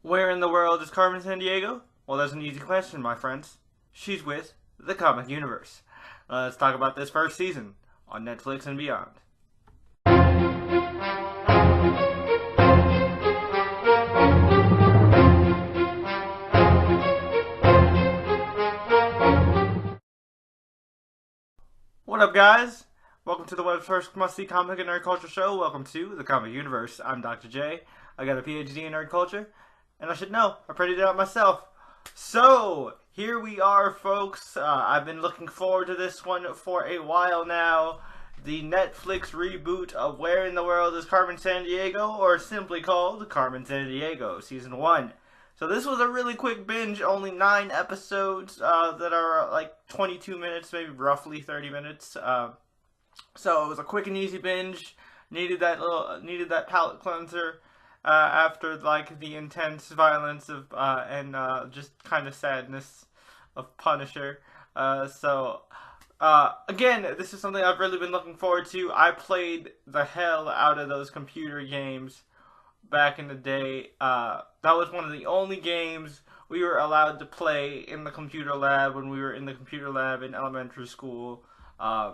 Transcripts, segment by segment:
Where in the world is Carmen Sandiego? Well, that's an easy question, my friends. She's with the comic universe. Let's talk about this first season on Netflix and beyond. What up, guys? Welcome to the web's first must-see comic and nerd culture show. Welcome to the comic universe. I'm Dr. J. I got a PhD in nerd culture, and I should know. I printed it out myself. So, here we are, folks. I've been looking forward to this one for a while now. The Netflix reboot of Where in the World is Carmen Sandiego, or simply called Carmen Sandiego, Season 1. So this was a really quick binge, only 9 episodes that are like 22 minutes, maybe roughly 30 minutes. So it was a quick and easy binge. Needed that palate cleanser after like the intense violence of and just kind of sadness of Punisher. Again, this is something I've really been looking forward to. I played the hell out of those computer games back in the day. That was one of the only games we were allowed to play in the computer lab when we were in the computer lab in elementary school. I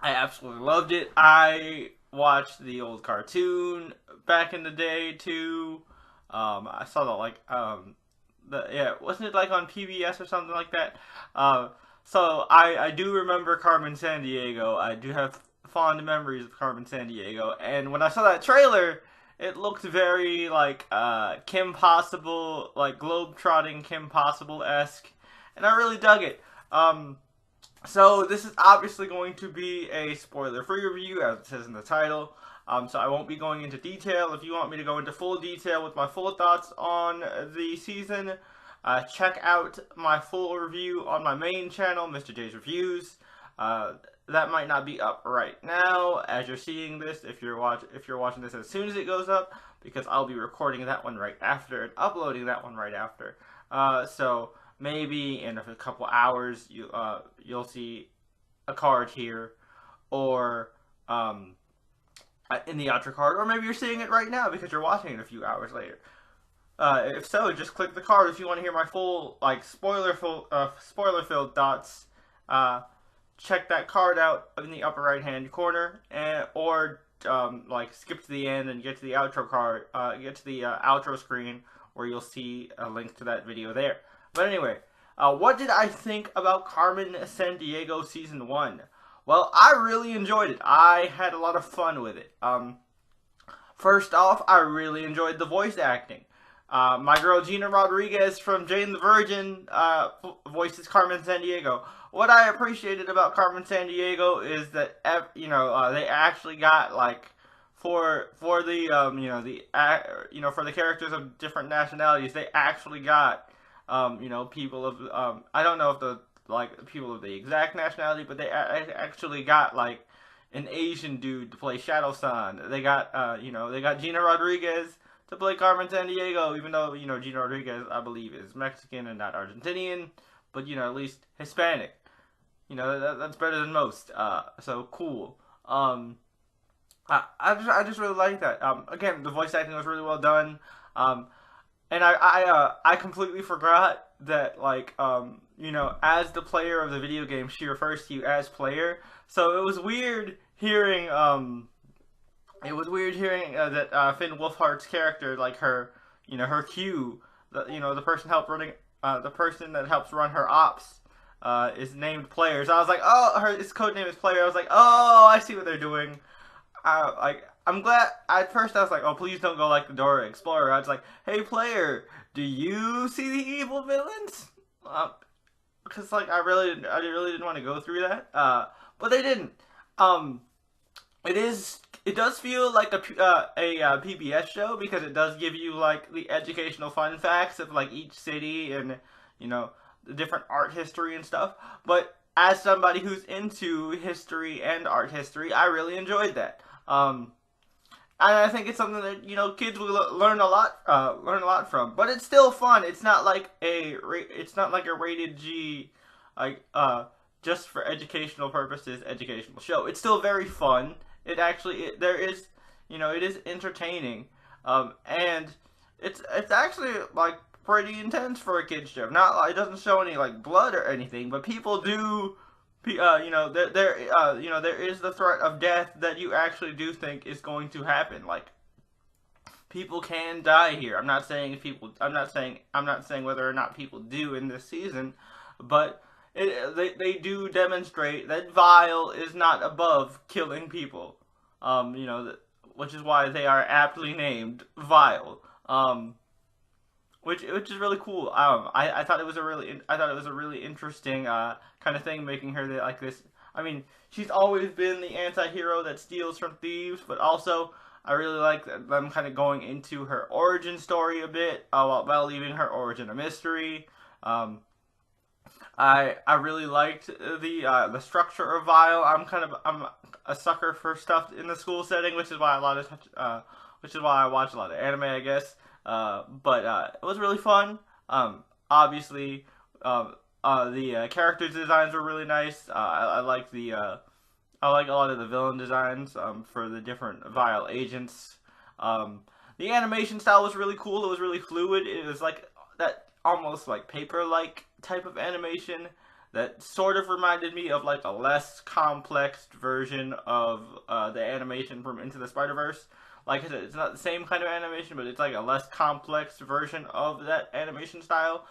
absolutely loved it. I watched the old cartoon back in the day too. I saw wasn't it like on PBS or something like that? So I do remember Carmen Sandiego. I do have fond memories of Carmen Sandiego, and when I saw that trailer, it looked very like Kim Possible, like globe-trotting Kim Possible-esque, and I really dug it. So this is obviously going to be a spoiler-free review, as it says in the title. So I won't be going into detail. If you want me to go into full detail with my full thoughts on the season, check out my full review on my main channel, Mr. J's Reviews. That might not be up right now as you're seeing this, if you're watching this as soon as it goes up, because I'll be recording that one right after and uploading that one right after. So maybe in a couple hours you'll see a card here, or in the outro card, or maybe you're seeing it right now because you're watching it a few hours later. If so, just click the card if you want to hear my full like spoiler-filled thoughts. Check that card out in the upper right hand corner, or like skip to the end and get to the outro card, outro screen where you'll see a link to that video there. But anyway, what did I think about Carmen Sandiego Season 1? Well, I really enjoyed it. I had a lot of fun with it. First off, I really enjoyed the voice acting. My girl Gina Rodriguez from Jane the Virgin voices Carmen Sandiego. What I appreciated about Carmen Sandiego is that they actually got like for the for the characters of different nationalities, they actually got people of I don't know if the people of the exact nationality, but they actually got like an Asian dude to play Shadow Sun. They got they got Gina Rodriguez to play Carmen Sandiego, even though Gina Rodriguez, I believe, is Mexican and not Argentinian, but at least Hispanic. That's better than most. So cool. I just really like that. Again, the voice acting was really well done. And I completely forgot that as the player of the video game, she refers to you as player. So it was weird hearing that Finn Wolfhard's character, like her Q, the person that helps run her ops, is named Player. So I was like, oh, his code name is Player. I was like, oh, I see what they're doing. I'm glad. At first, I was like, oh, please don't go like the Dora Explorer. I was like, hey, Player, do you see the evil villains? Because I really didn't want to go through that. But they didn't. It does feel like a PBS show, because it does give you like the educational fun facts of like each city and the different art history and stuff. But as somebody who's into history and art history, I really enjoyed that. And I think it's something that kids will learn a lot from. But it's still fun. It's not like a rated G just for educational purposes educational show. It's still very fun. It is entertaining, and it's actually like pretty intense for a kids show. Not like, it doesn't show any like blood or anything, but people do. You know, you know, there is the threat of death that you actually do think is going to happen. Like people can die here. I'm not saying if people. I'm not saying whether or not people do in this season, but they do demonstrate that Vile is not above killing people. You know, which is why they are aptly named Vile. Which is really cool. I thought it was a really interesting kind of thing, making her like this. I mean, she's always been the anti-hero that steals from thieves, but also I really like them kind of going into her origin story a bit, while leaving her origin a mystery. I really liked the structure of Vile. I'm a sucker for stuff in the school setting, which is why I watch a lot of anime, I guess. But it was really fun. Obviously, the character designs were really nice. I like I like a lot of the villain designs for the different Vile agents. The animation style was really cool. It was really fluid. It was like that almost like paper-like type of animation that sort of reminded me of like a less complex version of the animation from Into the Spider-Verse. Like I said, it's not the same kind of animation, but it's like a less complex version of that animation style.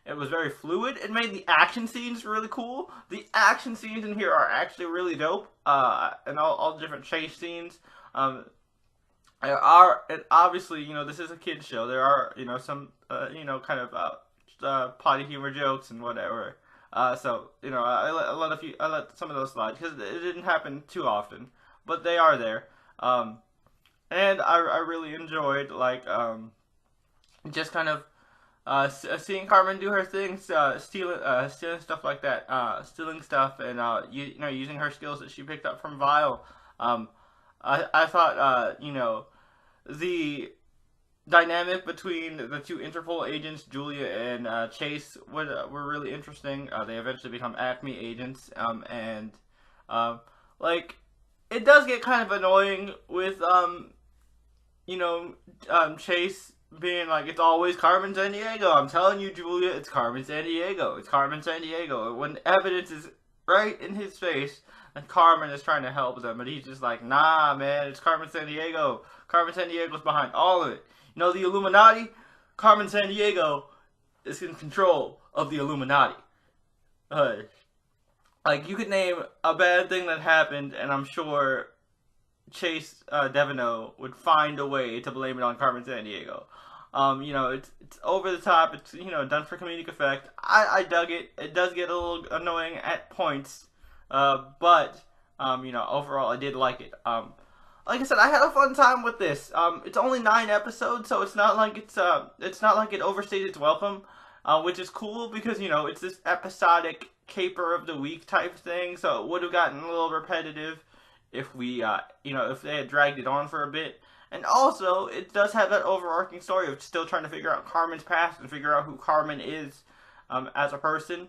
It was very fluid. It made the action scenes really cool. The action scenes in here are actually really dope. And all the different chase scenes. There are, and obviously, you know, this is a kid's show. There are, you know, some, you know, kind of potty humor jokes and whatever. So, you know, I let some of those slide because it didn't happen too often, but they are there. And I really enjoyed like just kind of seeing Carmen do her things, stealing stuff like that, stealing stuff, and you know, using her skills that she picked up from Vile. I thought you know, the dynamic between the two Interpol agents, Julia and Chase, were really interesting. They eventually become Acme agents, and like it does get kind of annoying with you know, Chase being like, it's always Carmen Sandiego. I'm telling you, Julia, it's Carmen Sandiego. It's Carmen Sandiego. When evidence is right in his face, and Carmen is trying to help them, but he's just like, nah, man, it's Carmen Sandiego. Carmen Sandiego's behind all of it. You know, the Illuminati? Carmen Sandiego is in control of the Illuminati. Like, you could name a bad thing that happened, and I'm sure Chase Devino would find a way to blame it on Carmen Sandiego. You know, it's over the top. It's, you know, done for comedic effect. I dug it. It does get a little annoying at points, but you know, overall I did like it. Like I said, I had a fun time with this. It's only 9 episodes, so it's not like it's not like it overstayed its welcome, which is cool because, you know, it's this episodic caper of the week type thing. So it would have gotten a little repetitive if we, you know, if they had dragged it on for a bit. And also, it does have that overarching story of still trying to figure out Carmen's past and figure out who Carmen is as a person.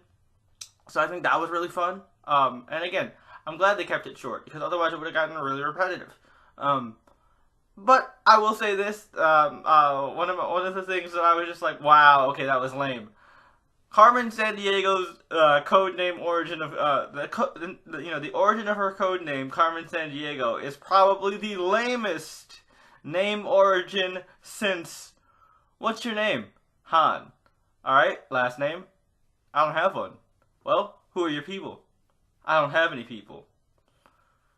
So I think that was really fun. And again, I'm glad they kept it short because otherwise it would have gotten really repetitive. But I will say this: one of the things that I was just like, wow, okay, that was lame. Carmen Sandiego's codename origin of you know, the origin of her codename, Carmen Sandiego, is probably the lamest name origin since, what's your name? Han. Alright, last name? I don't have one. Well, who are your people? I don't have any people.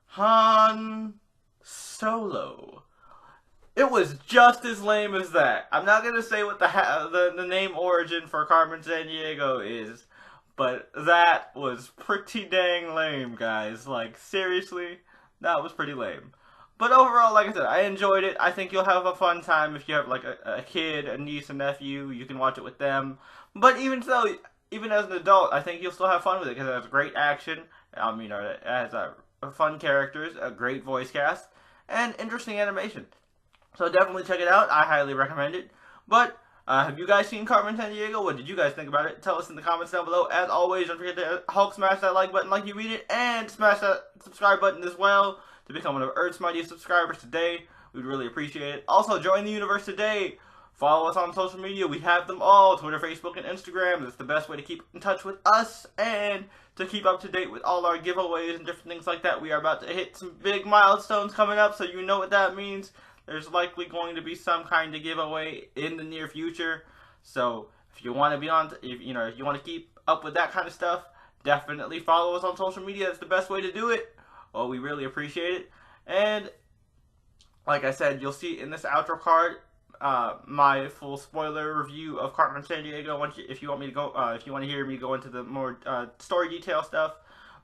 Han Solo. It was just as lame as that. I'm not gonna say what the name origin for Carmen Sandiego is, but that was pretty dang lame, guys. Like, seriously, that was pretty lame. But overall, like I said, I enjoyed it. I think you'll have a fun time if you have like a kid, a niece, a nephew. You can watch it with them. But even so, even as an adult, I think you'll still have fun with it because it has great action. You know, it has fun characters, a great voice cast, and interesting animation. So definitely check it out. I highly recommend it. But have you guys seen Carmen Sandiego? What did you guys think about it? Tell us in the comments down below. As always, don't forget to Hulk smash that like button like you read it, and smash that subscribe button as well to become one of Earth's mightiest subscribers today. We'd really appreciate it. Also, join the universe today Follow us on social media. We have them all. Twitter, Facebook, and Instagram. That's the best way to keep in touch with us and to keep up to date with all our giveaways and different things like that. We are about to hit some big milestones coming up, so you know what that means. There's likely going to be some kind of giveaway in the near future. So if you want to be on, if you want to keep up with that kind of stuff, definitely follow us on social media. That's the best way to do it. Well, we really appreciate it. And like I said, you'll see in this outro card my full spoiler review of Carmen Sandiego. If you want me to go, if you want to hear me go into the more story detail stuff.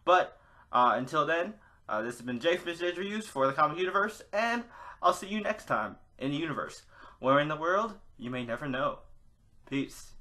But until then, this has been Jay from Jay's Reviews for the Comic Universe, and I'll see you next time in the universe, where in the world you may never know. Peace.